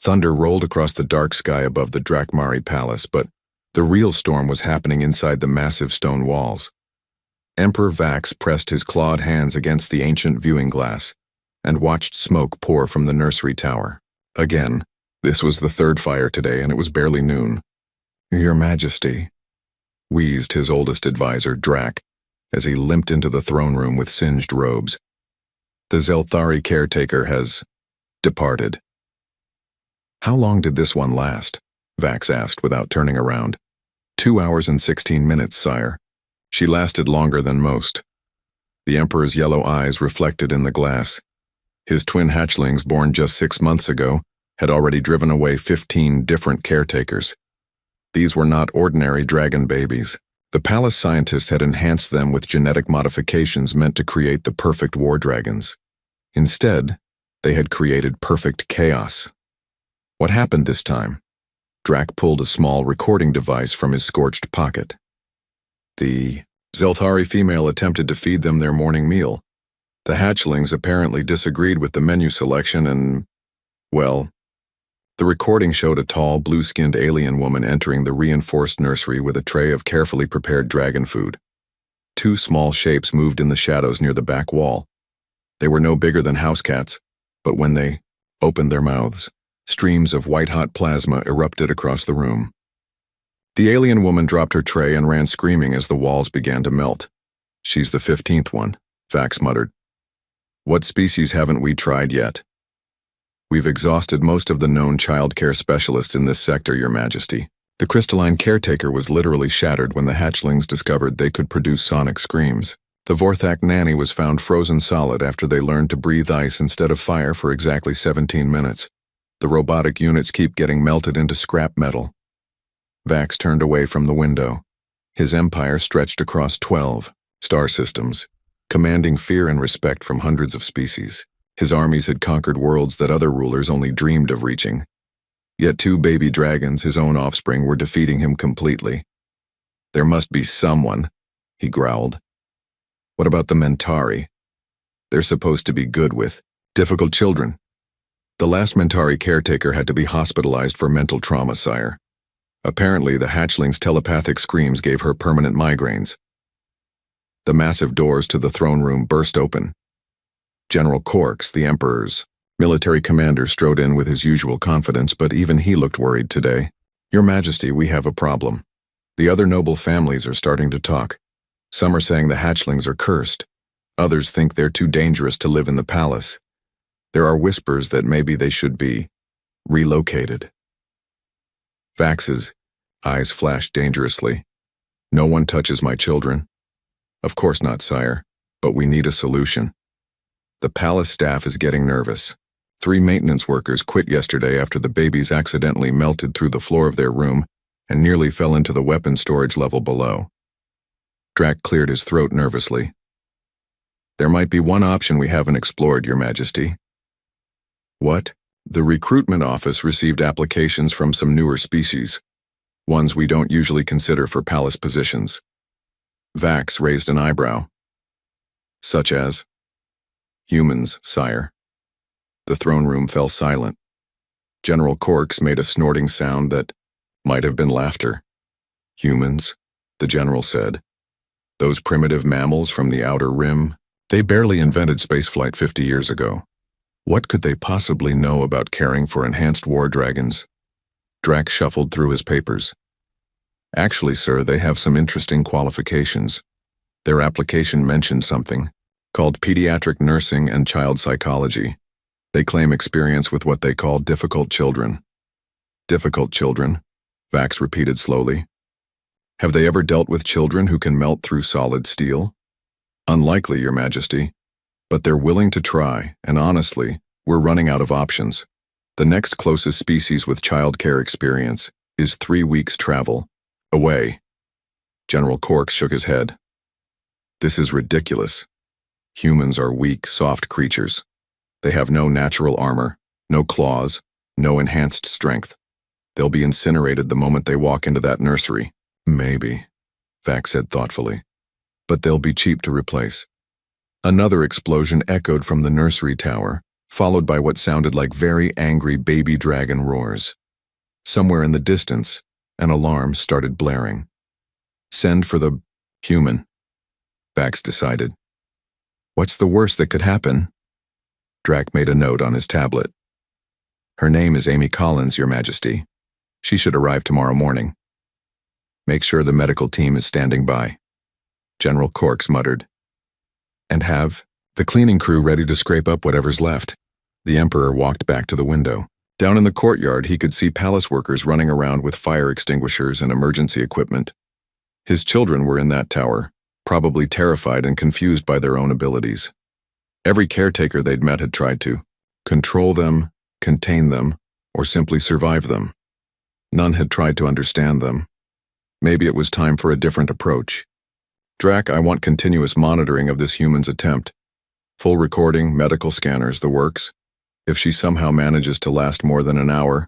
Thunder rolled across the dark sky above the Drakmari Palace, but the real storm was happening inside the massive stone walls. Emperor Vax pressed his clawed hands against the ancient viewing glass and watched smoke pour from the nursery tower. Again, this was the third fire today, and it was barely noon. "Your Majesty," wheezed his oldest advisor, Drak, as he limped into the throne room with singed robes. "The Zelthari caretaker has departed." "How long did this one last?" Vax asked without turning around. 2 hours and 16 minutes, sire. She lasted longer than most. The Emperor's yellow eyes reflected in the glass. His twin hatchlings, born just 6 months ago, had already driven away 15 different caretakers. These were not ordinary dragon babies. The palace scientists had enhanced them with genetic modifications meant to create the perfect war dragons. Instead, they had created perfect chaos. What happened this time? Drak pulled a small recording device from his scorched pocket. The Zelthari female attempted to feed them their morning meal. The hatchlings apparently disagreed with the menu selection and, well, the recording showed a tall, blue-skinned alien woman entering the reinforced nursery with a tray of carefully prepared dragon food. 2 small shapes moved in the shadows near the back wall. They were no bigger than house cats, but when they opened their mouths, streams of white-hot plasma erupted across the room. The alien woman dropped her tray and ran screaming as the walls began to melt. "She's the 15th one," Vax muttered. "What species haven't we tried yet?" "We've exhausted most of the known childcare specialists in this sector, Your Majesty." The crystalline caretaker was literally shattered when the hatchlings discovered they could produce sonic screams. The Vorthak nanny was found frozen solid after they learned to breathe ice instead of fire for exactly 17 minutes. The robotic units keep getting melted into scrap metal. Vax turned away from the window. His empire stretched across 12 star systems, commanding fear and respect from hundreds of species. His armies had conquered worlds that other rulers only dreamed of reaching. Yet 2 baby dragons, his own offspring, were defeating him completely. "There must be someone," he growled. "What about the Mentari? They're supposed to be good with difficult children." "The last Mentari caretaker had to be hospitalized for mental trauma, sire. Apparently, the hatchling's telepathic screams gave her permanent migraines." The massive doors to the throne room burst open. General Corks, the Emperor's military commander, strode in with his usual confidence, but even he looked worried today. "Your Majesty, we have a problem. The other noble families are starting to talk. Some are saying the hatchlings are cursed. Others think they're too dangerous to live in the palace. There are whispers that maybe they should be relocated." Vax's eyes flashed dangerously. "No one touches my children." "Of course not, sire, but we need a solution." The palace staff is getting nervous. 3 maintenance workers quit yesterday after the babies accidentally melted through the floor of their room and nearly fell into the weapon storage level below. Drak cleared his throat nervously. "There might be one option we haven't explored, Your Majesty." "What?" "The recruitment office received applications from some newer species, ones we don't usually consider for palace positions." Vax raised an eyebrow. "Such as?" "Humans, sire." The throne room fell silent. General Corks made a snorting sound that might have been laughter. "Humans," the general said. "Those primitive mammals from the outer rim, they barely invented spaceflight 50 years ago. What could they possibly know about caring for enhanced war dragons?" Drak shuffled through his papers. "Actually, sir, they have some interesting qualifications. Their application mentioned something called pediatric nursing and child psychology. They claim experience with what they call difficult children." "Difficult children?" Vax repeated slowly. "Have they ever dealt with children who can melt through solid steel?" "Unlikely, Your Majesty. But they're willing to try, and honestly, we're running out of options. The next closest species with child care experience is 3 weeks' travel away." General Corks shook his head. "This is ridiculous. Humans are weak, soft creatures. They have no natural armor, no claws, no enhanced strength. They'll be incinerated the moment they walk into that nursery." "Maybe," Vax said thoughtfully. "But they'll be cheap to replace." Another explosion echoed from the nursery tower, followed by what sounded like very angry baby dragon roars. Somewhere in the distance, an alarm started blaring. Send for the human, Vax decided. What's the worst that could happen? Drac made a note on his tablet. Her name is Amy Collins, Your Majesty. She should arrive tomorrow morning. Make sure the medical team is standing by, General Corks muttered. And have the cleaning crew ready to scrape up whatever's left. The Emperor walked back to the window. Down in the courtyard, he could see palace workers running around with fire extinguishers and emergency equipment. His children were in that tower, probably terrified and confused by their own abilities. Every caretaker they'd met had tried to control them, contain them, or simply survive them. None had tried to understand them. Maybe it was time for a different approach. Drac, I want continuous monitoring of this human's attempt. Full recording, medical scanners, the works. If she somehow manages to last more than an hour,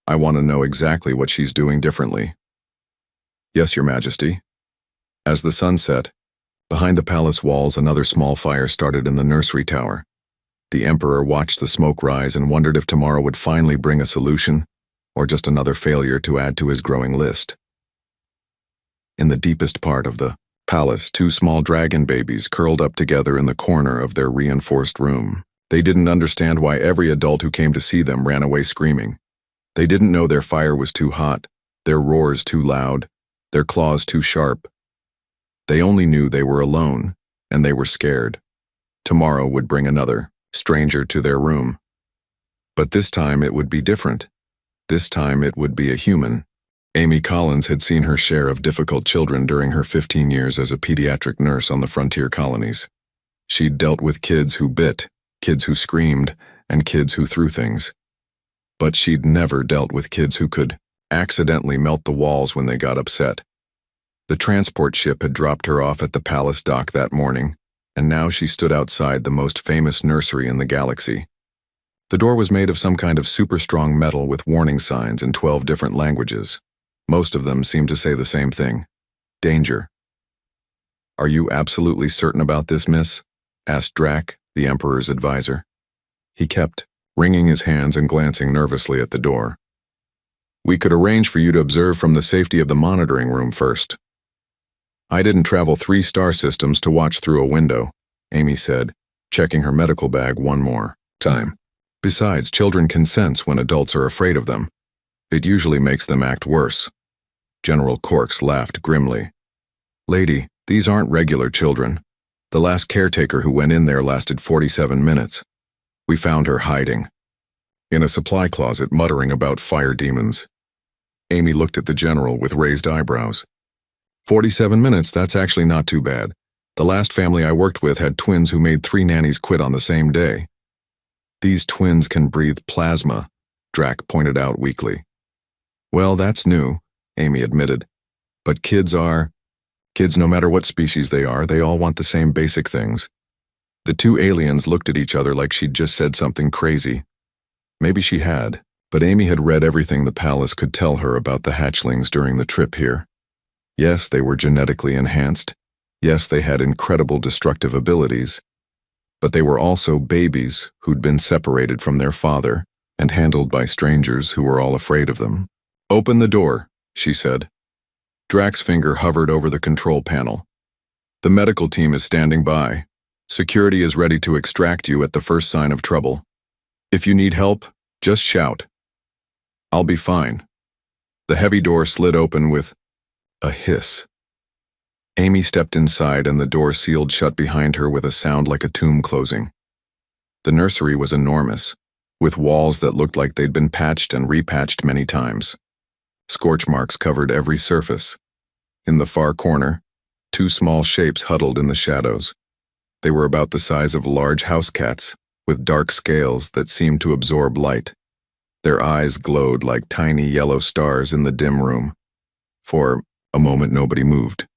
I want to know exactly what she's doing differently. Yes, Your Majesty. As the sun set, behind the palace walls, another small fire started in the nursery tower. The Emperor watched the smoke rise and wondered if tomorrow would finally bring a solution, or just another failure to add to his growing list. In the deepest part of the palace, two small dragon babies curled up together in the corner of their reinforced room. They didn't understand why every adult who came to see them ran away screaming. They didn't know their fire was too hot, their roars too loud, their claws too sharp. They only knew they were alone, and they were scared. Tomorrow would bring another stranger to their room. But this time it would be different. This time it would be a human. Amy Collins had seen her share of difficult children during her 15 years as a pediatric nurse on the frontier colonies. She'd dealt with kids who bit, kids who screamed, and kids who threw things. But she'd never dealt with kids who could accidentally melt the walls when they got upset. The transport ship had dropped her off at the palace dock that morning, and now she stood outside the most famous nursery in the galaxy. The door was made of some kind of super strong metal with warning signs in 12 different languages. Most of them seemed to say the same thing: danger. Are you absolutely certain about this, miss? Asked Drac, the Emperor's advisor. He kept wringing his hands and glancing nervously at the door. We could arrange for you to observe from the safety of the monitoring room first. I didn't travel 3 star systems to watch through a window, Amy said, checking her medical bag one more time. Besides, children can sense when adults are afraid of them. It usually makes them act worse. General Corks laughed grimly. Lady, these aren't regular children. The last caretaker who went in there lasted 47 minutes. We found her hiding in a supply closet, muttering about fire demons. Amy looked at the general with raised eyebrows. 47 minutes, that's actually not too bad. The last family I worked with had twins who made 3 nannies quit on the same day. These twins can breathe plasma, Drac pointed out weakly. Well, that's new, Amy admitted. But kids no matter what species they are, they all want the same basic things. The 2 aliens looked at each other like she'd just said something crazy. Maybe she had, but Amy had read everything the palace could tell her about the hatchlings during the trip here. Yes, they were genetically enhanced. Yes, they had incredible destructive abilities. But they were also babies who'd been separated from their father and handled by strangers who were all afraid of them. Open the door, she said. Drac's finger hovered over the control panel. The medical team is standing by. Security is ready to extract you at the first sign of trouble. If you need help, just shout. I'll be fine. The heavy door slid open with a hiss. Amy stepped inside and the door sealed shut behind her with a sound like a tomb closing. The nursery was enormous, with walls that looked like they'd been patched and repatched many times. Scorch marks covered every surface. In the far corner, 2 small shapes huddled in the shadows. They were about the size of large house cats, with dark scales that seemed to absorb light. Their eyes glowed like tiny yellow stars in the dim room. For a moment, nobody moved.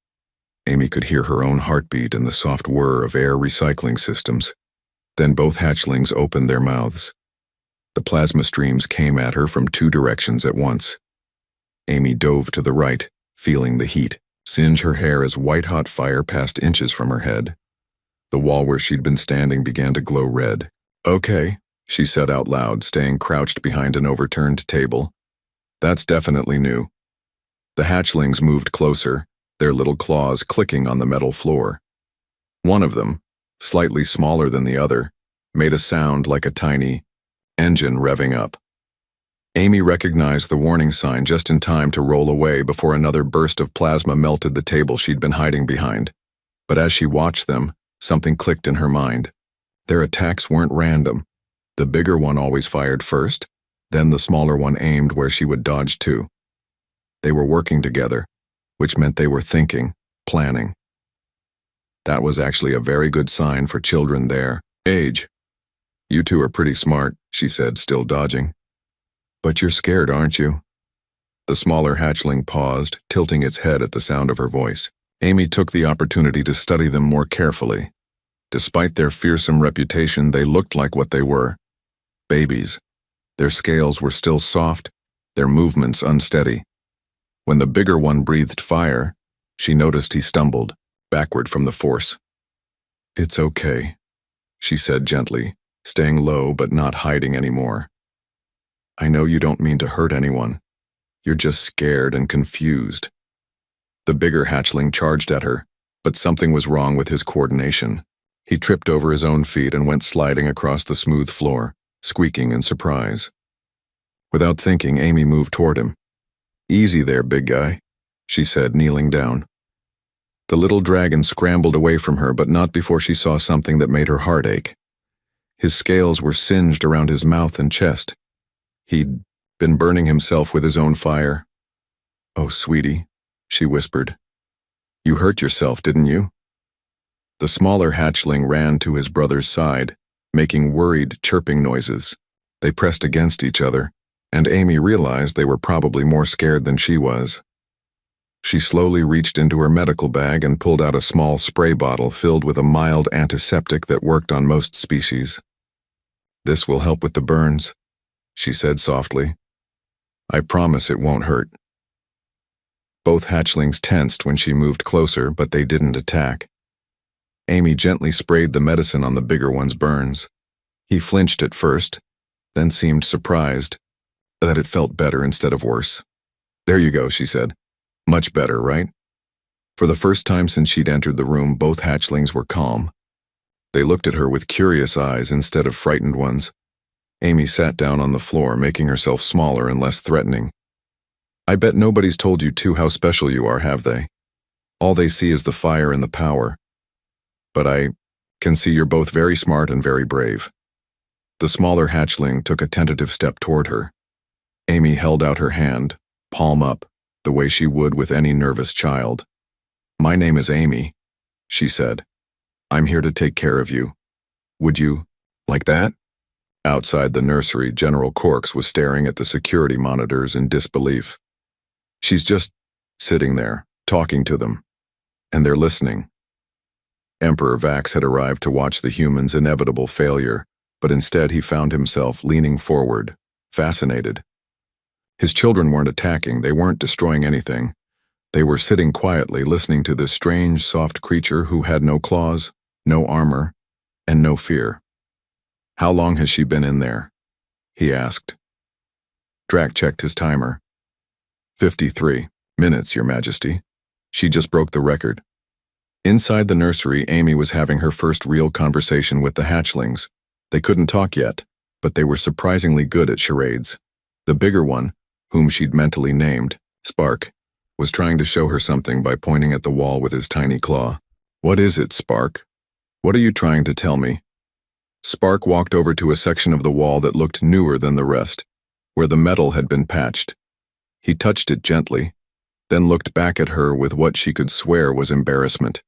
Amy could hear her own heartbeat and the soft whir of air recycling systems. Then both hatchlings opened their mouths. The plasma streams came at her from 2 directions at once. Amy dove to the right, feeling the heat singe her hair as white-hot fire passed inches from her head. The wall where she'd been standing began to glow red. Okay, she said out loud, staying crouched behind an overturned table. That's definitely new. The hatchlings moved closer, their little claws clicking on the metal floor. One of them, slightly smaller than the other, made a sound like a tiny engine revving up. Amy recognized the warning sign just in time to roll away before another burst of plasma melted the table she'd been hiding behind. But as she watched them, something clicked in her mind. Their attacks weren't random. The bigger one always fired first, then the smaller one aimed where she would dodge too. They were working together, which meant they were thinking, planning. That was actually a very good sign for children their age. You two are pretty smart, she said, still dodging. But you're scared, aren't you? The smaller hatchling paused, tilting its head at the sound of her voice. Amy took the opportunity to study them more carefully. Despite their fearsome reputation, they looked like what they were. Babies. Their scales were still soft, their movements unsteady. When the bigger one breathed fire, she noticed he stumbled, backward from the force. It's okay, she said gently, staying low but not hiding anymore. I know you don't mean to hurt anyone. You're just scared and confused. The bigger hatchling charged at her, but something was wrong with his coordination. He tripped over his own feet and went sliding across the smooth floor, squeaking in surprise. Without thinking, Amy moved toward him. Easy there, big guy, she said, kneeling down. The little dragon scrambled away from her, but not before she saw something that made her heart ache. His scales were singed around his mouth and chest. He'd been burning himself with his own fire. Oh, sweetie, she whispered. You hurt yourself, didn't you? The smaller hatchling ran to his brother's side, making worried, chirping noises. They pressed against each other, and Amy realized they were probably more scared than she was. She slowly reached into her medical bag and pulled out a small spray bottle filled with a mild antiseptic that worked on most species. This will help with the burns, she said softly. I promise it won't hurt. Both hatchlings tensed when she moved closer, but they didn't attack. Amy gently sprayed the medicine on the bigger one's burns. He flinched at first, then seemed surprised that it felt better instead of worse. There you go, she said. Much better, right? For the first time since she'd entered the room, both hatchlings were calm. They looked at her with curious eyes instead of frightened ones. Amy sat down on the floor, making herself smaller and less threatening. I bet nobody's told you two how special you are, have they? All they see is the fire and the power. But I can see you're both very smart and very brave. The smaller hatchling took a tentative step toward her. Amy held out her hand, palm up, the way she would with any nervous child. My name is Amy, she said. I'm here to take care of you. Would you like that? Outside the nursery, General Corks was staring at the security monitors in disbelief. She's just sitting there, talking to them, and they're listening. Emperor Vax had arrived to watch the humans' inevitable failure, but instead he found himself leaning forward, fascinated. His children weren't attacking, they weren't destroying anything. They were sitting quietly, listening to this strange, soft creature who had no claws, no armor, and no fear. How long has she been in there? He asked. Drac checked his timer. 53 minutes, Your Majesty. She just broke the record. Inside the nursery, Amy was having her first real conversation with the hatchlings. They couldn't talk yet, but they were surprisingly good at charades. The bigger one, whom she'd mentally named Spark, was trying to show her something by pointing at the wall with his tiny claw. What is it, Spark? What are you trying to tell me? Spark walked over to a section of the wall that looked newer than the rest, where the metal had been patched. He touched it gently, then looked back at her with what she could swear was embarrassment.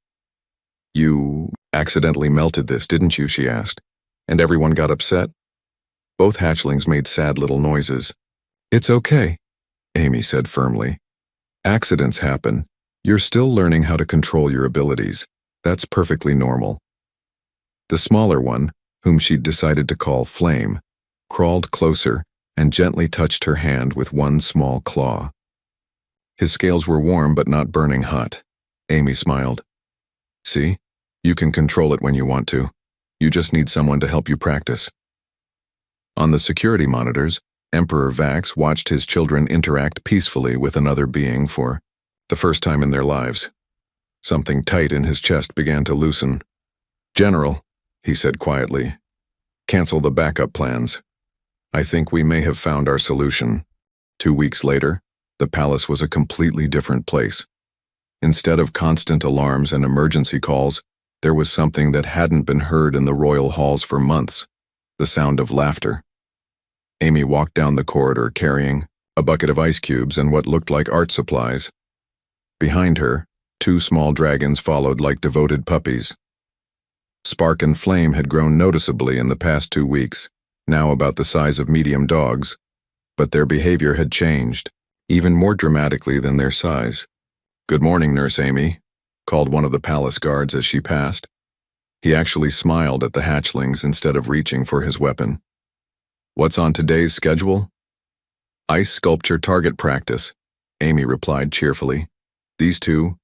You accidentally melted this, didn't you? She asked. And everyone got upset? Both hatchlings made sad little noises. It's okay, Amy said firmly. Accidents happen. You're still learning how to control your abilities. That's perfectly normal. The smaller one, whom she'd decided to call Flame, crawled closer and gently touched her hand with one small claw. His scales were warm but not burning hot. Amy smiled. See? You can control it when you want to. You just need someone to help you practice. On the security monitors, Emperor Vax watched his children interact peacefully with another being for the first time in their lives. Something tight in his chest began to loosen. "General," he said quietly, "cancel the backup plans. I think we may have found our solution." 2 weeks later, the palace was a completely different place. Instead of constant alarms and emergency calls, there was something that hadn't been heard in the royal halls for months: the sound of laughter. Amy walked down the corridor carrying a bucket of ice cubes and what looked like art supplies. Behind her, 2 small dragons followed like devoted puppies. Spark and Flame had grown noticeably in the past 2 weeks, now about the size of medium dogs, but their behavior had changed, even more dramatically than their size. "Good morning, Nurse Amy," called one of the palace guards as she passed. He actually smiled at the hatchlings instead of reaching for his weapon. "What's on today's schedule?" "Ice sculpture target practice," Amy replied cheerfully. "These 2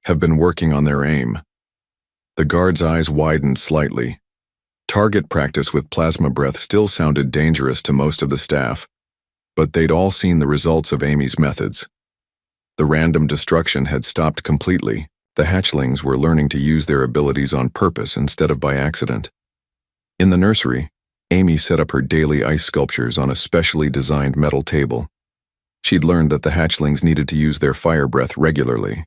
have been working on their aim." The guard's eyes widened slightly. Target practice with plasma breath still sounded dangerous to most of the staff, but they'd all seen the results of Amy's methods. The random destruction had stopped completely. The hatchlings were learning to use their abilities on purpose instead of by accident. In the nursery, Amy set up her daily ice sculptures on a specially designed metal table. She'd learned that the hatchlings needed to use their fire breath regularly.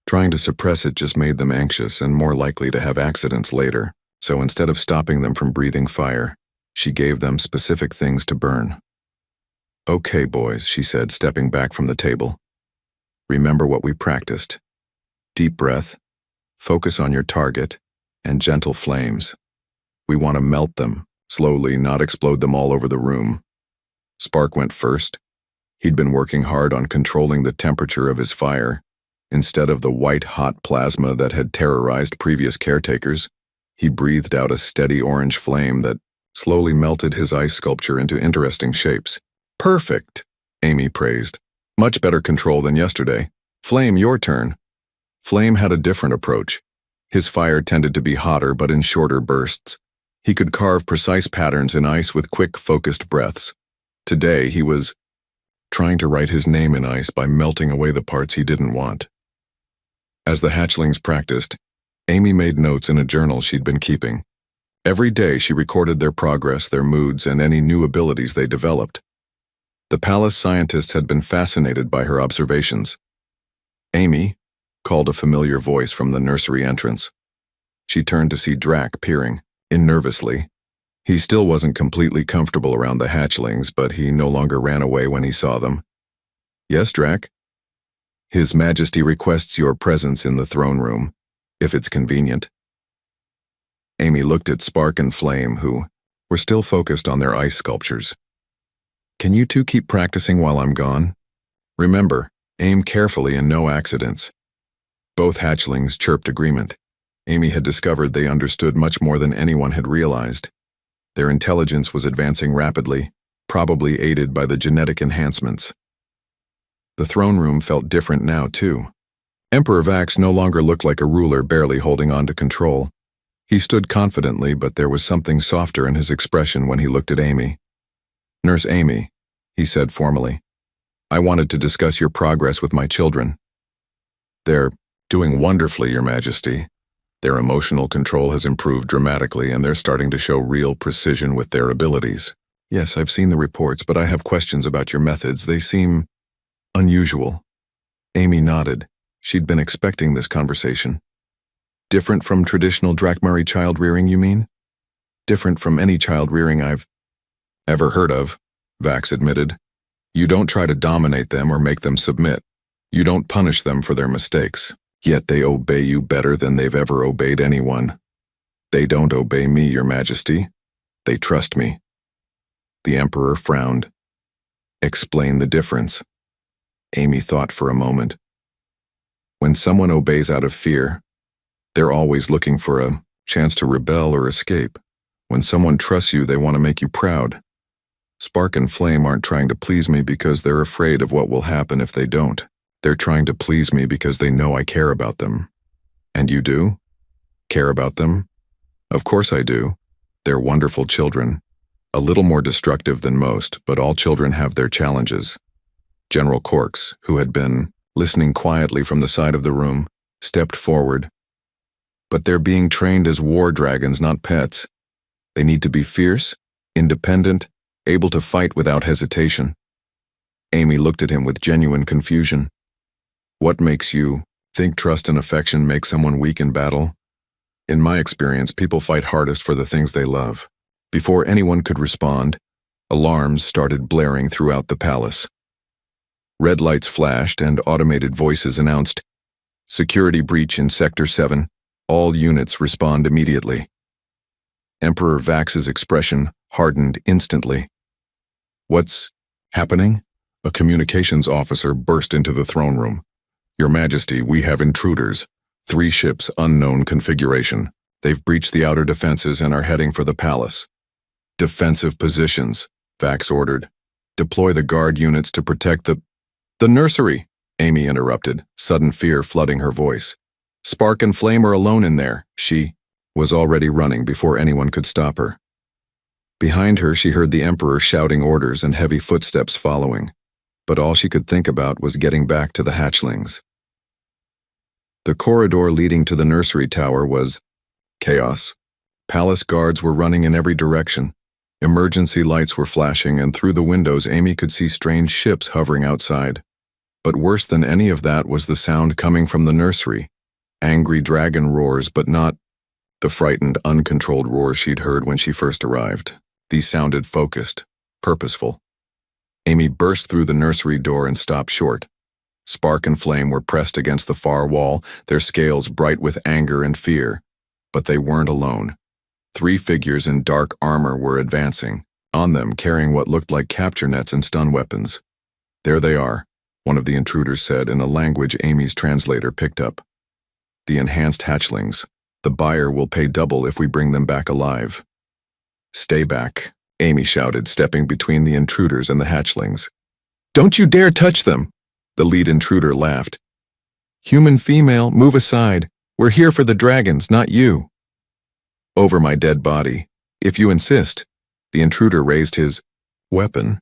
Trying to suppress it just made them anxious and more likely to have accidents later, so instead of stopping them from breathing fire, she gave them specific things to burn. "Okay, boys," she said, stepping back from the table. "Remember what we practiced. Deep breath, focus on your target, and gentle flames. We want to melt them, slowly, not explode them all over the room." Spark went first. He'd been working hard on controlling the temperature of his fire. Instead of the white-hot plasma that had terrorized previous caretakers, he breathed out a steady orange flame that slowly melted his ice sculpture into interesting shapes. "Perfect," Amy praised. "Much better control than yesterday. Flame, your turn." Flame had a different approach. His fire tended to be hotter but in shorter bursts. He could carve precise patterns in ice with quick, focused breaths. Today, he was trying to write his name in ice by melting away the parts he didn't want. As the hatchlings practiced, Amy made notes in a journal she'd been keeping. Every day she recorded their progress, their moods, and any new abilities they developed. The palace scientists had been fascinated by her observations. "Amy," called a familiar voice from the nursery entrance. She turned to see Drac peering in nervously. He still wasn't completely comfortable around the hatchlings, but he no longer ran away when he saw them. "Yes, Drac?" "His Majesty requests your presence in the throne room, if it's convenient." Amy looked at Spark and Flame, who were still focused on their ice sculptures. "Can you 2 keep practicing while I'm gone? Remember, aim carefully and no accidents." Both hatchlings chirped agreement. Amy had discovered they understood much more than anyone had realized. Their intelligence was advancing rapidly, probably aided by the genetic enhancements. The throne room felt different now, too. Emperor Vax no longer looked like a ruler barely holding on to control. He stood confidently, but there was something softer in his expression when he looked at Amy. "Nurse Amy," he said formally, "I wanted to discuss your progress with my children." "They're doing wonderfully, Your Majesty. Their emotional control has improved dramatically, and they're starting to show real precision with their abilities." "Yes, I've seen the reports, but I have questions about your methods. They seem unusual." Amy nodded. She'd been expecting this conversation. "Different from traditional Drakmari child-rearing, you mean?" "Different from any child-rearing I've ever heard of," Vax admitted. "You don't try to dominate them or make them submit. You don't punish them for their mistakes. Yet they obey you better than they've ever obeyed anyone. They don't obey me, Your Majesty. They trust me." The Emperor frowned. "Explain the difference." Amy thought for a moment. "When someone obeys out of fear, they're always looking for a chance to rebel or escape. When someone trusts you, they want to make you proud. Spark and Flame aren't trying to please me because they're afraid of what will happen if they don't. They're trying to please me because they know I care about them." "And you do? Care about them?" "Of course I do. They're wonderful children. a little more destructive than most, but all children have their challenges. General Corks, who had been listening quietly from the side of the room, stepped forward. But they're being trained as war dragons, not pets. They need to be fierce, independent, able to fight without hesitation. Amy looked at him with genuine confusion. What makes you think trust and affection make someone weak in battle? In my experience, people fight hardest for the things they love. Before anyone could respond, alarms started blaring throughout the palace. Red lights flashed and automated voices announced, "Security breach in Sector 7. All units respond immediately." Emperor Vax's expression hardened instantly. "What's happening?" A communications officer burst into the throne room. "Your Majesty, we have intruders. 3 ships, unknown configuration. They've breached the outer defenses and are heading for the palace." "Defensive positions," Vax ordered. "Deploy the guard units to protect the nursery," Amy interrupted, sudden fear flooding her voice. "Spark and Flame are alone in there." She was already running before anyone could stop her. Behind her, she heard the Emperor shouting orders and heavy footsteps following, but all she could think about was getting back to the hatchlings. The corridor leading to the nursery tower was chaos. Palace guards were running in every direction. Emergency lights were flashing, and through the windows Amy could see strange ships hovering outside. But worse than any of that was the sound coming from the nursery. Angry dragon roars, but not the frightened, uncontrolled roars she'd heard when she first arrived. These sounded focused, purposeful. Amy burst through the nursery door and stopped short. Spark and Flame were pressed against the far wall, their scales bright with anger and fear. But they weren't alone. 3 figures in dark armor were advancing, on them carrying what looked like capture nets and stun weapons. "There they are," one of the intruders said in a language Amy's translator picked up. "The enhanced hatchlings. The buyer will pay double if we bring them back alive." "Stay back," Amy shouted, stepping between the intruders and the hatchlings. "Don't you dare touch them!" The lead intruder laughed. "Human female, move aside. We're here for the dragons, not you." "Over my dead body, if you insist." The intruder raised his weapon.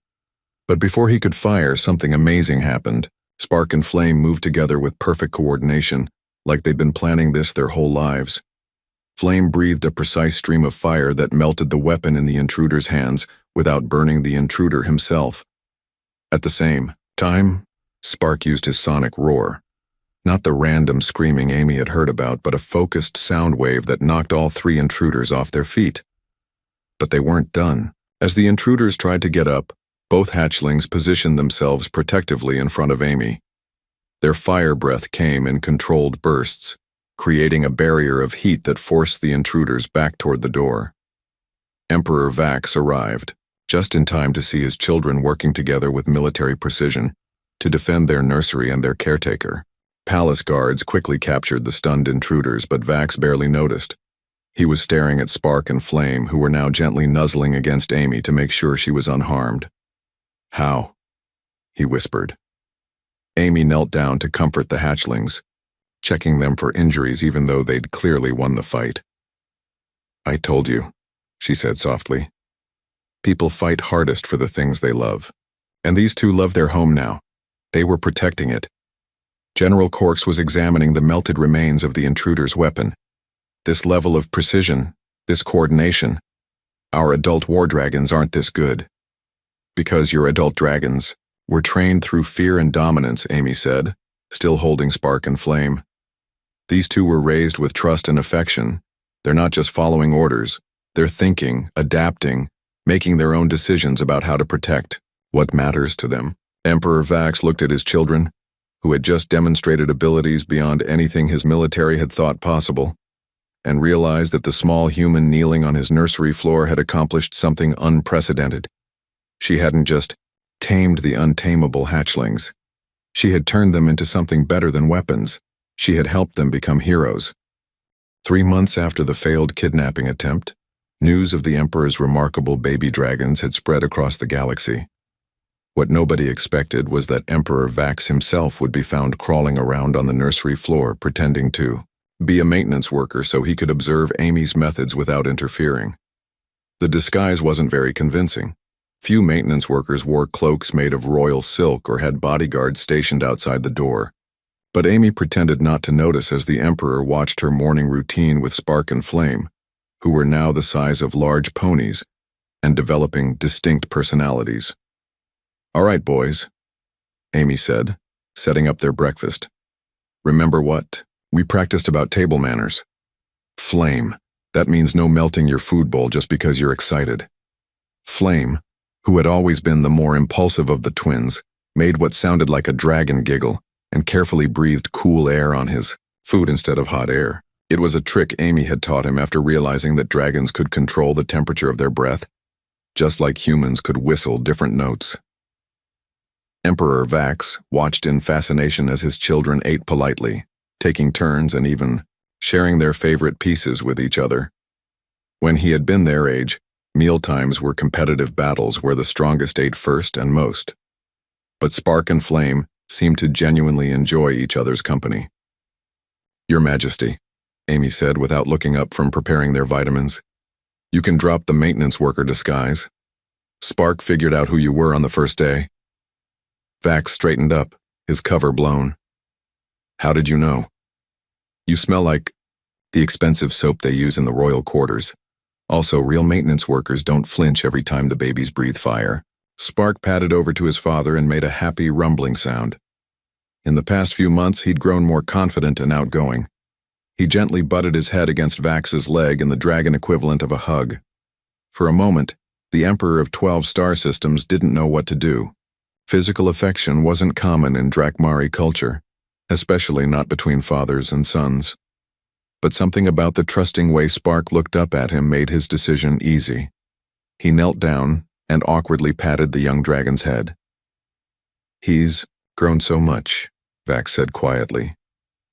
But before he could fire, something amazing happened. Spark and Flame moved together with perfect coordination, like they'd been planning this their whole lives. Flame breathed a precise stream of fire that melted the weapon in the intruder's hands without burning the intruder himself. At the same time, Spark used his sonic roar. Not the random screaming Amy had heard about, but a focused sound wave that knocked all 3 intruders off their feet. But they weren't done. As the intruders tried to get up, both hatchlings positioned themselves protectively in front of Amy. Their fire breath came in controlled bursts, creating a barrier of heat that forced the intruders back toward the door. Emperor Vax arrived, just in time to see his children working together with military precision to defend their nursery and their caretaker. Palace guards quickly captured the stunned intruders, but Vax barely noticed. He was staring at Spark and Flame, who were now gently nuzzling against Amy to make sure she was unharmed. "How?" he whispered. Amy knelt down to comfort the hatchlings, checking them for injuries even though they'd clearly won the fight. "I told you," she said softly. "People fight hardest for the things they love. And these 2 love their home now. They were protecting it." General Corks was examining the melted remains of the intruder's weapon. "This level of precision, this coordination. Our adult war dragons aren't this good." "Because your adult dragons were trained through fear and dominance," Amy said, still holding Spark and Flame. "These 2 were raised with trust and affection. They're not just following orders. They're thinking, adapting, making their own decisions about how to protect what matters to them." Emperor Vax looked at his children, who had just demonstrated abilities beyond anything his military had thought possible, and realized that the small human kneeling on his nursery floor had accomplished something unprecedented. She hadn't just tamed the untamable hatchlings. She had turned them into something better than weapons. She had helped them become heroes. 3 months after the failed kidnapping attempt, news of the Emperor's remarkable baby dragons had spread across the galaxy. What nobody expected was that Emperor Vax himself would be found crawling around on the nursery floor pretending to be a maintenance worker so he could observe Amy's methods without interfering. The disguise wasn't very convincing. Few maintenance workers wore cloaks made of royal silk or had bodyguards stationed outside the door. But Amy pretended not to notice as the Emperor watched her morning routine with Spark and Flame, who were now the size of large ponies and developing distinct personalities. "All right, boys," Amy said, setting up their breakfast. "Remember what? We practiced about table manners. Flame, that means no melting your food bowl just because you're excited." Flame, who had always been the more impulsive of the twins, made what sounded like a dragon giggle and carefully breathed cool air on his food instead of hot air. It was a trick Amy had taught him after realizing that dragons could control the temperature of their breath, just like humans could whistle different notes. Emperor Vax watched in fascination as his children ate politely, taking turns and even sharing their favorite pieces with each other. When he had been their age, mealtimes were competitive battles where the strongest ate first and most. But Spark and Flame seemed to genuinely enjoy each other's company. "Your Majesty," Amy said without looking up from preparing their vitamins, "you can drop the maintenance worker disguise. Spark figured out who you were on the first day." Vax straightened up, his cover blown. "How did you know?" "You smell like the expensive soap they use in the royal quarters. Also, real maintenance workers don't flinch every time the babies breathe fire." Spark padded over to his father and made a happy rumbling sound. In the past few months, he'd grown more confident and outgoing. He gently butted his head against Vax's leg in the dragon equivalent of a hug. For a moment, the Emperor of 12 star systems didn't know what to do. Physical affection wasn't common in Drakmari culture, especially not between fathers and sons. But something about the trusting way Spark looked up at him made his decision easy. He knelt down and awkwardly patted the young dragon's head. "He's grown so much," Vax said quietly.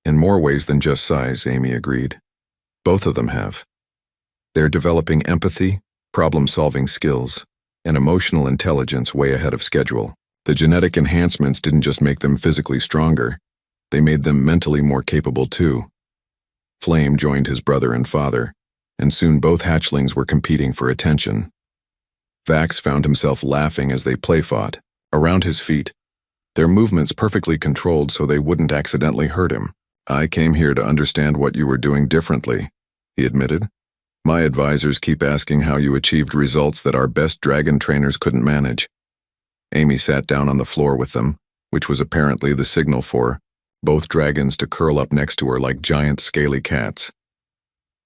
"In more ways than just size," Amy agreed. "Both of them have. They're developing empathy, problem-solving skills, and emotional intelligence way ahead of schedule. The genetic enhancements didn't just make them physically stronger, they made them mentally more capable too." Flame joined his brother and father, and soon both hatchlings were competing for attention. Vax found himself laughing as they play-fought, around his feet, their movements perfectly controlled so they wouldn't accidentally hurt him. "I came here to understand what you were doing differently," he admitted. "My advisors keep asking how you achieved results that our best dragon trainers couldn't manage." Amy sat down on the floor with them, which was apparently the signal for both dragons to curl up next to her like giant scaly cats.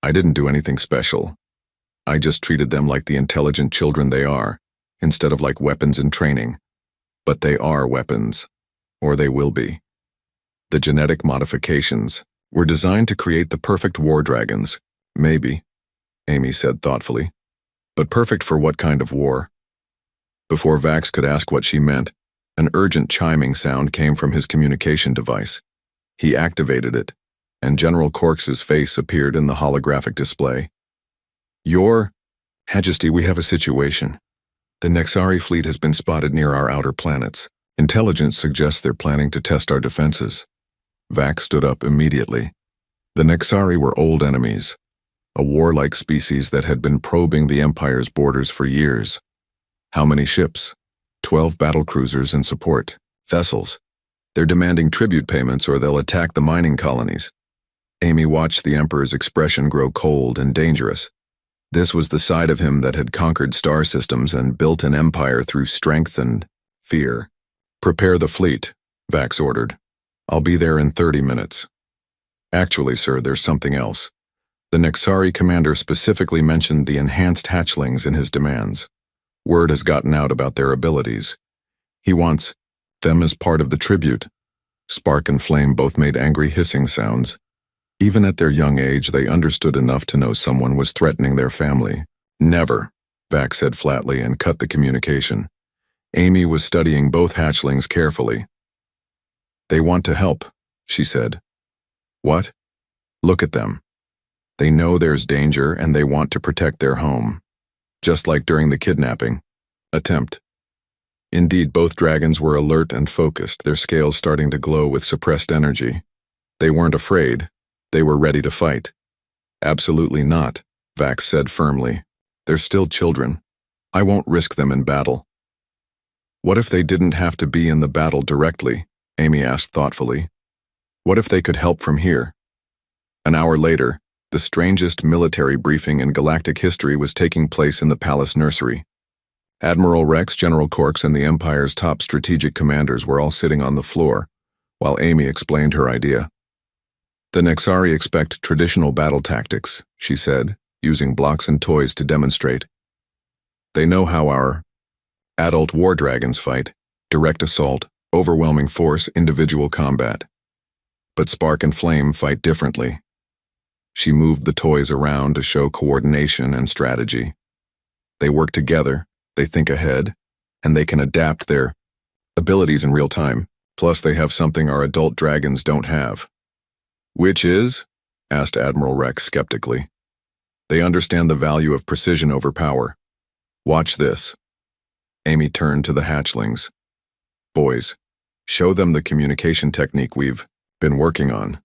"I didn't do anything special. I just treated them like the intelligent children they are, instead of like weapons in training. But they are weapons, or they will be. The genetic modifications were designed to create the perfect war dragons. Maybe," Amy said thoughtfully. "But perfect for what kind of war?" Before Vax could ask what she meant, an urgent chiming sound came from his communication device. He activated it, and General Corks's face appeared in the holographic display. "Your Majesty, we have a situation. The Nexari fleet has been spotted near our outer planets. Intelligence suggests they're planning to test our defenses." Vax stood up immediately. The Nexari were old enemies, a warlike species that had been probing the Empire's borders for years. How many ships? 12 battlecruisers and support vessels. They're demanding tribute payments or they'll attack the mining colonies. Amy watched the Emperor's expression grow cold and dangerous. This was the side of him that had conquered star systems and built an empire through strength and fear. "Prepare the fleet," Vax ordered. "I'll be there in 30 minutes. "Actually, sir, there's something else. The Nexari commander specifically mentioned the enhanced hatchlings in his demands. Word has gotten out about their abilities. He wants them as part of the tribute." Spark and Flame both made angry hissing sounds. Even at their young age, they understood enough to know someone was threatening their family. "Never," Vax said flatly and cut the communication. Amy was studying both hatchlings carefully. "They want to help," she said. "What?" "Look at them. They know there's danger and they want to protect their home. Just like during the kidnapping attempt." Indeed, both dragons were alert and focused, their scales starting to glow with suppressed energy. They weren't afraid. They were ready to fight. "Absolutely not," Vax said firmly. They're still children. I won't risk them in battle. What if they didn't have to be in the battle directly? Amy asked thoughtfully. What if they could help from here? An hour later, the strangest military briefing in galactic history was taking place in the palace nursery. Admiral Rex, General Corks, and the Empire's top strategic commanders were all sitting on the floor, while Amy explained her idea. The Nexari expect traditional battle tactics, she said, using blocks and toys to demonstrate. They know how our adult war dragons fight: direct assault, overwhelming force, individual combat. But Spark and Flame fight differently. She moved the toys around to show coordination and strategy. They work together, they think ahead, and they can adapt their abilities in real time. Plus, they have something our adult dragons don't have. Which is? Asked Admiral Rex skeptically. They understand the value of precision over power. Watch this. Amy turned to the hatchlings. Boys, show them the communication technique we've been working on.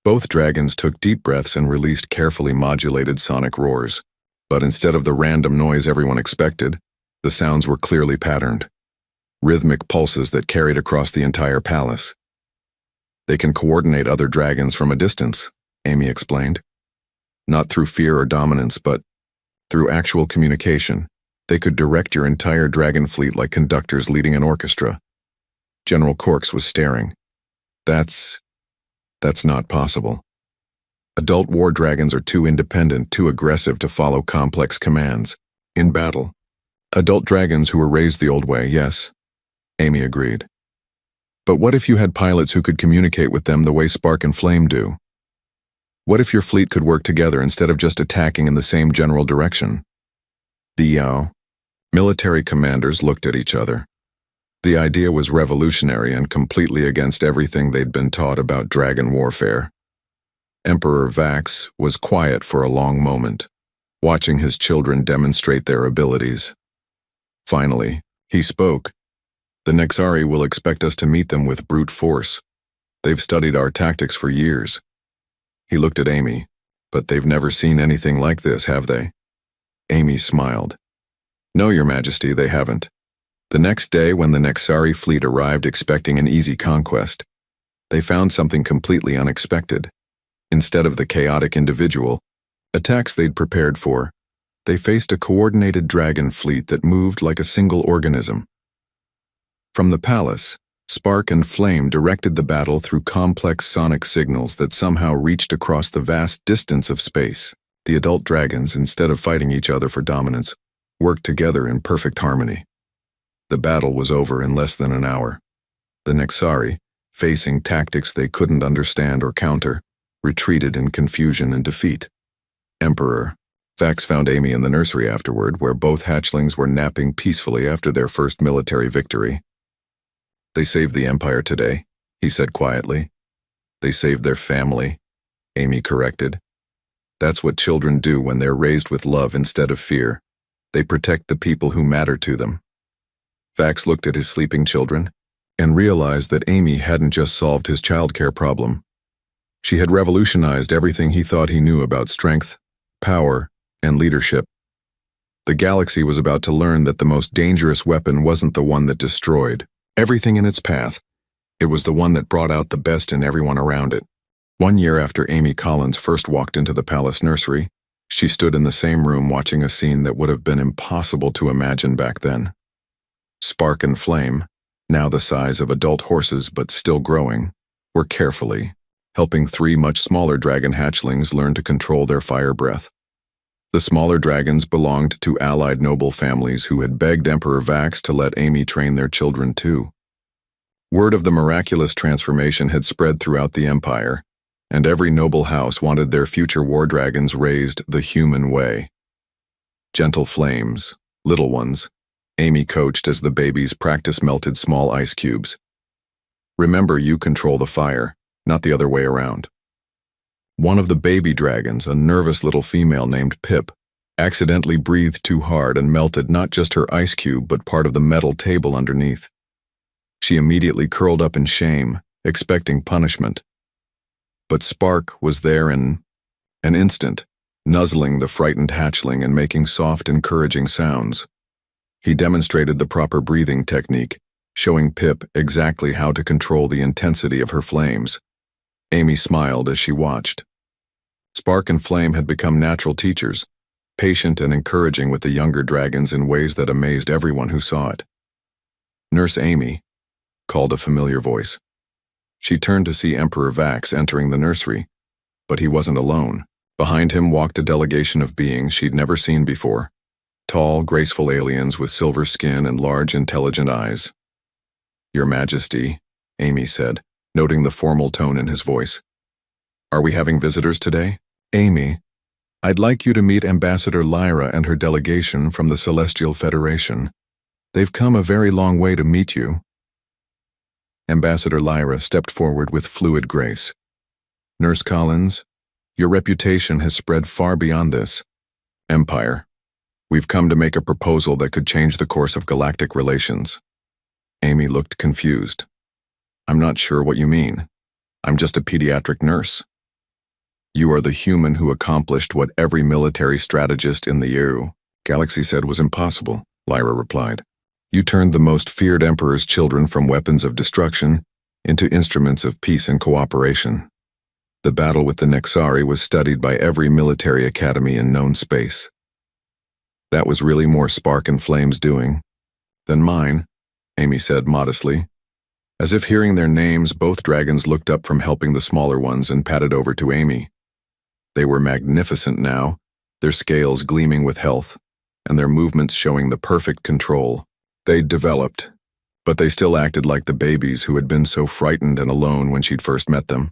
Both dragons took deep breaths and released carefully modulated sonic roars. But instead of the random noise everyone expected, the sounds were clearly patterned. Rhythmic pulses that carried across the entire palace. They can coordinate other dragons from a distance, Amy explained. Not through fear or dominance, but through actual communication. They could direct your entire dragon fleet like conductors leading an orchestra. General Corks was staring. That's not possible. Adult war dragons are too independent, too aggressive to follow complex commands. In battle, adult dragons who were raised the old way, yes, Amy agreed. But what if you had pilots who could communicate with them the way Spark and Flame do? What if your fleet could work together instead of just attacking in the same general direction? The military commanders looked at each other. The idea was revolutionary and completely against everything they'd been taught about dragon warfare. Emperor Vax was quiet for a long moment, watching his children demonstrate their abilities. Finally, he spoke. The Nexari will expect us to meet them with brute force. They've studied our tactics for years. He looked at Amy, but they've never seen anything like this, have they? Amy smiled. No, Your Majesty, they haven't. The next day, when the Nexari fleet arrived expecting an easy conquest, they found something completely unexpected. Instead of the chaotic individual attacks they'd prepared for, they faced a coordinated dragon fleet that moved like a single organism. From the palace, Spark and Flame directed the battle through complex sonic signals that somehow reached across the vast distance of space. The adult dragons, instead of fighting each other for dominance, worked together in perfect harmony. The battle was over in less than an hour. The Nexari, facing tactics they couldn't understand or counter, retreated in confusion and defeat. Emperor Vax found Amy in the nursery afterward, where both hatchlings were napping peacefully after their first military victory. They saved the Empire today, he said quietly. They saved their family, Amy corrected. That's what children do when they're raised with love instead of fear. They protect the people who matter to them. Vax looked at his sleeping children and realized that Amy hadn't just solved his childcare problem. She had revolutionized everything he thought he knew about strength, power, and leadership. The galaxy was about to learn that the most dangerous weapon wasn't the one that destroyed everything in its path. It was the one that brought out the best in everyone around it. 1 year after Amy Collins first walked into the palace nursery, she stood in the same room watching a scene that would have been impossible to imagine back then. Spark and Flame, now the size of adult horses but still growing, were carefully helping 3 much smaller dragon hatchlings learn to control their fire breath. The smaller dragons belonged to allied noble families who had begged Emperor Vax to let Amy train their children too. Word of the miraculous transformation had spread throughout the Empire, and every noble house wanted their future war dragons raised the human way. Gentle flames, little ones, Amy coached as the babies practiced melted small ice cubes. Remember, you control the fire, not the other way around. One of the baby dragons, a nervous little female named Pip, accidentally breathed too hard and melted not just her ice cube but part of the metal table underneath. She immediately curled up in shame, expecting punishment. But Spark was there in an instant, nuzzling the frightened hatchling and making soft, encouraging sounds. He demonstrated the proper breathing technique, showing Pip exactly how to control the intensity of her flames. Amy smiled as she watched. Spark and Flame had become natural teachers, patient and encouraging with the younger dragons in ways that amazed everyone who saw it. "Nurse Amy," called a familiar voice. She turned to see Emperor Vax entering the nursery, but he wasn't alone. Behind him walked a delegation of beings she'd never seen before. Tall, graceful aliens with silver skin and large, intelligent eyes. "Your Majesty," Amy said, noting the formal tone in his voice. "Are we having visitors today?" "Amy, I'd like you to meet Ambassador Lyra and her delegation from the Celestial Federation. They've come a very long way to meet you." Ambassador Lyra stepped forward with fluid grace. "Nurse Collins, your reputation has spread far beyond this empire. We've come to make a proposal that could change the course of galactic relations." Amy looked confused. "I'm not sure what you mean. I'm just a pediatric nurse." "You are the human who accomplished what every military strategist in the galaxy said was impossible," Lyra replied. "You turned the most feared emperor's children from weapons of destruction into instruments of peace and cooperation. The battle with the Nexari was studied by every military academy in known space. That was really more Spark and Flame's doing than mine," Amy said modestly. As if hearing their names, both dragons looked up from helping the smaller ones and padded over to Amy. They were magnificent now, their scales gleaming with health, and their movements showing the perfect control they'd developed, but they still acted like the babies who had been so frightened and alone when she'd first met them.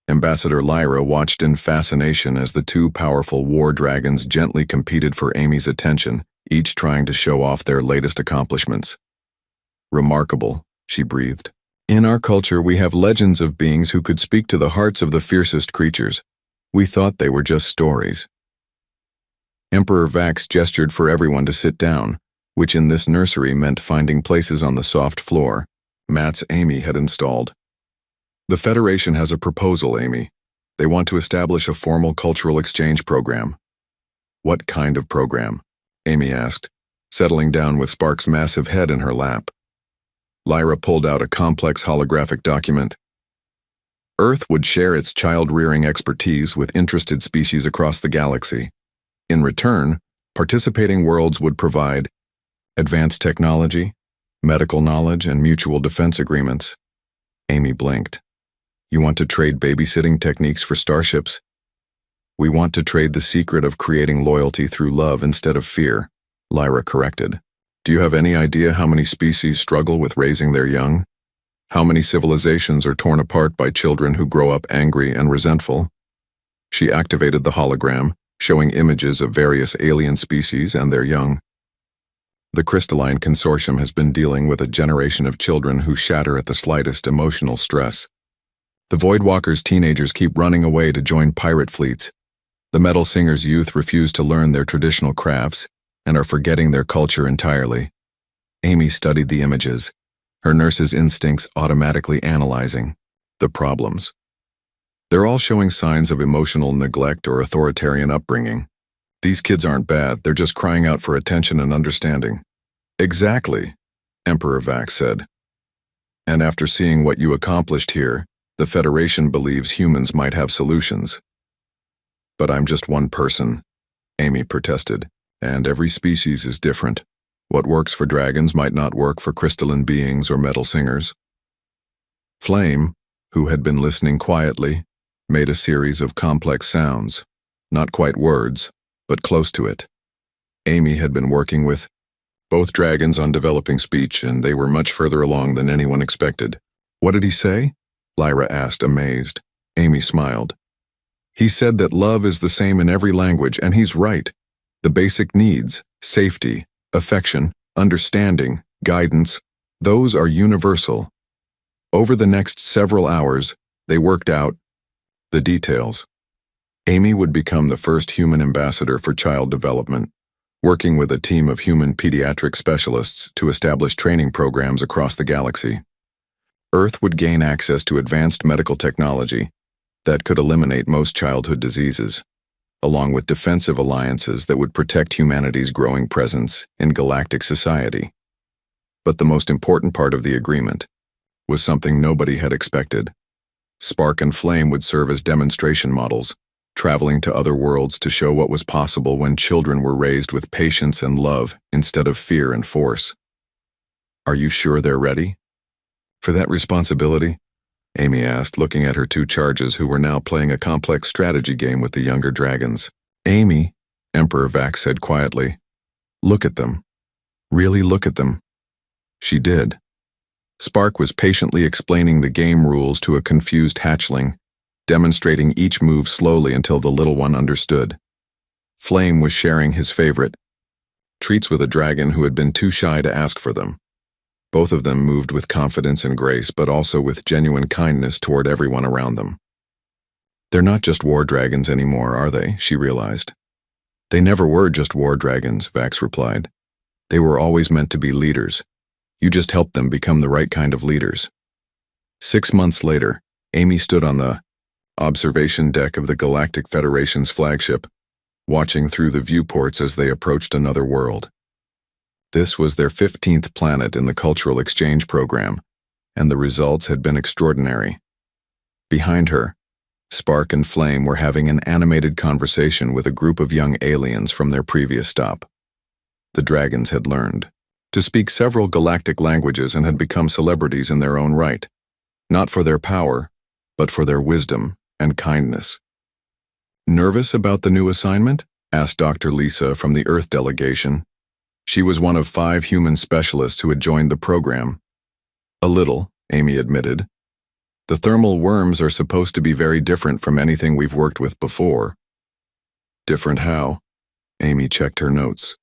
Ambassador Lyra watched in fascination as the two powerful war dragons gently competed for Amy's attention, each trying to show off their latest accomplishments. "Remarkable," she breathed. "In our culture, we have legends of beings who could speak to the hearts of the fiercest creatures. We thought they were just stories." Emperor Vax gestured for everyone to sit down, which in this nursery meant finding places on the soft floor, mats Amy had installed. "The Federation has a proposal, Amy. They want to establish a formal cultural exchange program." "What kind of program?" Amy asked, settling down with Spark's massive head in her lap. Lyra pulled out a complex holographic document. Earth would share its child-rearing expertise with interested species across the galaxy. In return, participating worlds would provide advanced technology, medical knowledge, and mutual defense agreements. Amy blinked. "You want to trade babysitting techniques for starships?" "We want to trade the secret of creating loyalty through love instead of fear," Lyra corrected. "Do you have any idea how many species struggle with raising their young? How many civilizations are torn apart by children who grow up angry and resentful?" She activated the hologram, showing images of various alien species and their young. "The Crystalline Consortium has been dealing with a generation of children who shatter at the slightest emotional stress. The Voidwalkers' teenagers keep running away to join pirate fleets. The Metal Singers' youth refuse to learn their traditional crafts and are forgetting their culture entirely." Amy studied the images, her nurse's instincts automatically analyzing the problems. "They're all showing signs of emotional neglect or authoritarian upbringing. These kids aren't bad, they're just crying out for attention and understanding." "Exactly," Emperor Vax said. "And after seeing what you accomplished here, the Federation believes humans might have solutions." "But I'm just one person," Amy protested, "and every species is different. What works for dragons might not work for crystalline beings or metal singers." Flame, who had been listening quietly, made a series of complex sounds, not quite words, but close to it. Amy had been working with both dragons on developing speech, and they were much further along than anyone expected. "What did he say?" Lyra asked, amazed. Amy smiled. "He said that love is the same in every language, and he's right. The basic needs, safety, affection, understanding, guidance, those are universal." Over the next several hours, they worked out the details. Amy would become the first human ambassador for child development, working with a team of human pediatric specialists to establish training programs across the galaxy. Earth would gain access to advanced medical technology that could eliminate most childhood diseases. along with defensive alliances that would protect humanity's growing presence in galactic society. But the most important part of the agreement was something nobody had expected. Spark and Flame would serve as demonstration models, traveling to other worlds to show what was possible when children were raised with patience and love instead of fear and force. Are you sure they're ready for that responsibility? Amy asked, looking at her two charges who were now playing a complex strategy game with the younger dragons. Amy, Emperor Vax said quietly, look at them. Really look at them. She did. Spark was patiently explaining the game rules to a confused hatchling, demonstrating each move slowly until the little one understood. Flame was sharing his favorite, treats with a dragon who had been too shy to ask for them. Both of them moved with confidence and grace, but also with genuine kindness toward everyone around them. They're not just war dragons anymore, are they? She realized. They never were just war dragons, Vax replied. They were always meant to be leaders. You just helped them become the right kind of leaders. 6 months later, Amy stood on the observation deck of the Galactic Federation's flagship, watching through the viewports as they approached another world. This was their 15th planet in the cultural exchange program, and the results had been extraordinary. Behind her, Spark and Flame were having an animated conversation with a group of young aliens from their previous stop. The dragons had learned to speak several galactic languages and had become celebrities in their own right, not for their power, but for their wisdom and kindness. Nervous about the new assignment? Asked Dr. Lisa from the Earth delegation. She was one of 5 human specialists who had joined the program. A little, Amy admitted. The thermal worms are supposed to be very different from anything we've worked with before. Different how? Amy checked her notes.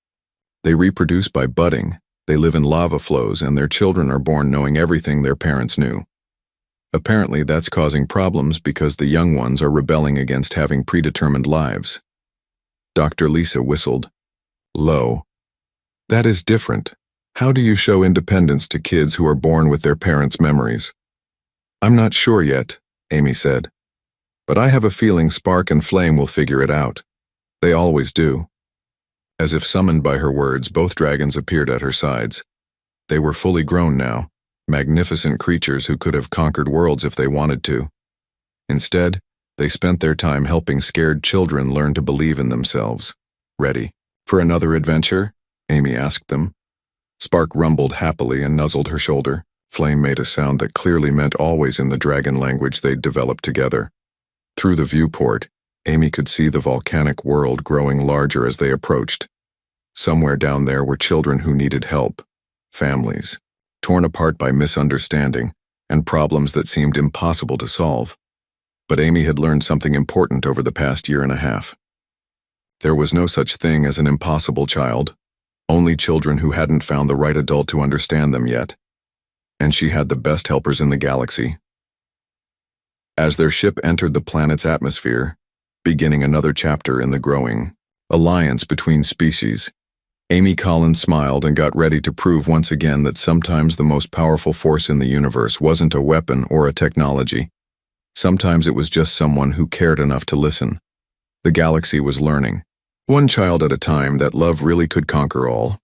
They reproduce by budding, they live in lava flows, and their children are born knowing everything their parents knew. Apparently that's causing problems because the young ones are rebelling against having predetermined lives. Dr. Lisa whistled. Low. That is different. How do you show independence to kids who are born with their parents' memories? I'm not sure yet, Amy said. But I have a feeling Spark and Flame will figure it out. They always do. As if summoned by her words, both dragons appeared at her sides. They were fully grown now, magnificent creatures who could have conquered worlds if they wanted to. Instead, they spent their time helping scared children learn to believe in themselves. Ready for another adventure? Amy asked them. Spark rumbled happily and nuzzled her shoulder. Flame made a sound that clearly meant always in the dragon language they'd developed together. Through the viewport, Amy could see the volcanic world growing larger as they approached. Somewhere down there were children who needed help, families, torn apart by misunderstanding and problems that seemed impossible to solve. But Amy had learned something important over the past year and a half. There was no such thing as an impossible child. Only children who hadn't found the right adult to understand them yet. And she had the best helpers in the galaxy. As their ship entered the planet's atmosphere, beginning another chapter in the growing alliance between species, Amy Collins smiled and got ready to prove once again that sometimes the most powerful force in the universe wasn't a weapon or a technology. Sometimes it was just someone who cared enough to listen. The galaxy was learning, one child at a time, that love really could conquer all.